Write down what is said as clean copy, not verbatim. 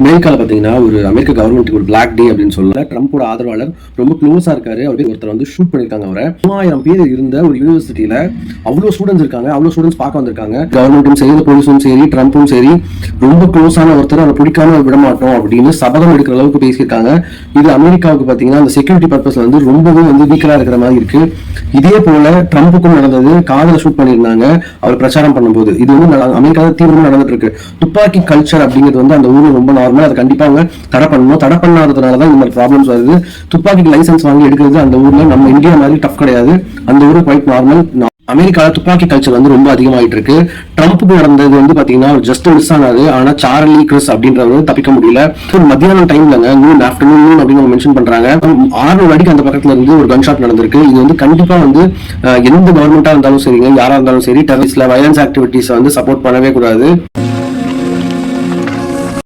அமெரிக்காவில் பார்த்தீங்கன்னா ஒரு அமெரிக்க கவர்மெண்ட்டுக்கு ஒரு பிளாக் டே அப்படின்னு சொல்லல. ட்ரம்ப்போட ஆதரவாளர் ரொம்ப க்ளோஸா இருக்காரு. அவரே ஒருத்தர் வந்து ஷூட் பண்ணிருக்காங்க. அவரை 3000 பேர் இருந்த ஒரு யூனிவர்சிட்டியில அவ்வளோ ஸ்டூடெண்ட்ஸ் இருக்காங்க. அவ்வளோ ஸ்டூடெண்ட்ஸ் பார்க்க வந்திருக்காங்க. கவர்மெண்ட்டும் சரி, போலீஸும் சரி, ட்ரம்ப்பும் சரி, ரொம்ப க்ளோஸான ஒருத்தர் அவரை பிடிக்காம விட மாட்டோம் அப்படின்னு சபதம் எடுக்கிற அளவுக்கு பேசியிருக்காங்க. இது அமெரிக்காவுக்கு பார்த்தீங்கன்னா அந்த செக்யூரிட்டி பர்பஸ்ல வந்து ரொம்பவே வந்து வீக்கரா இருக்கிற மாதிரி இருக்கு. இதே போல ட்ரம்ப்புக்கும் நடந்தது. காதல ஷூட் பண்ணியிருந்தாங்க அவர் பிரச்சாரம் பண்ணும்போது. இது வந்து அமெரிக்காவில் தீவிரமா நடந்துட்டு இருக்கு. துப்பாக்கி கல்ச்சர் அப்படிங்கிறது வந்து அந்த ஊர்ல ரொம்ப நார்மல். அதை கண்டிப்பா அவங்க தடை பண்ணணும். தடை பண்ணாததுனாலதான் இந்த மாதிரி ப்ராப்ளம்ஸ் வருது. துப்பாக்கி லைசன்ஸ் வாங்கி எடுக்கிறது அந்த ஊர்ல நம்ம இந்தியா மாதிரி டஃப் கிடையாது. அந்த ஊரு குவைட் நார்மல். அமெரிக்காவில் துப்பாக்கி கல்ச்சர் வந்து ரொம்ப அதிகமாயிட்டு இருக்கு. ட்ரம்ப்புக்கு நடந்தது வந்து பாத்தீங்கன்னா ஜஸ்ட் மிஸ் ஆனாது. ஆனா சார்லி கிறிஸ் அப்படின்றவர் தப்பிக்க முடியல. மத்தியானம் டைம்லங்க ஆஃப்டர்நூன் அப்படின்னு மென்ஷன் பண்றாங்க. 600 அடிக்கு அந்த பக்கத்துல இருந்து ஒரு கன் ஷாட் நடந்திருக்கு. இது வந்து கண்டிப்பா வந்து எந்த கவர்மெண்டா இருந்தாலும் சரிங்க, யாரா இருந்தாலும் சரி, டெரரிஸ்ட்ல வயலன்ஸ் ஆக்டிவிட்டிஸ் வந்து சப்போர்ட் பண்ணவே கூடாது.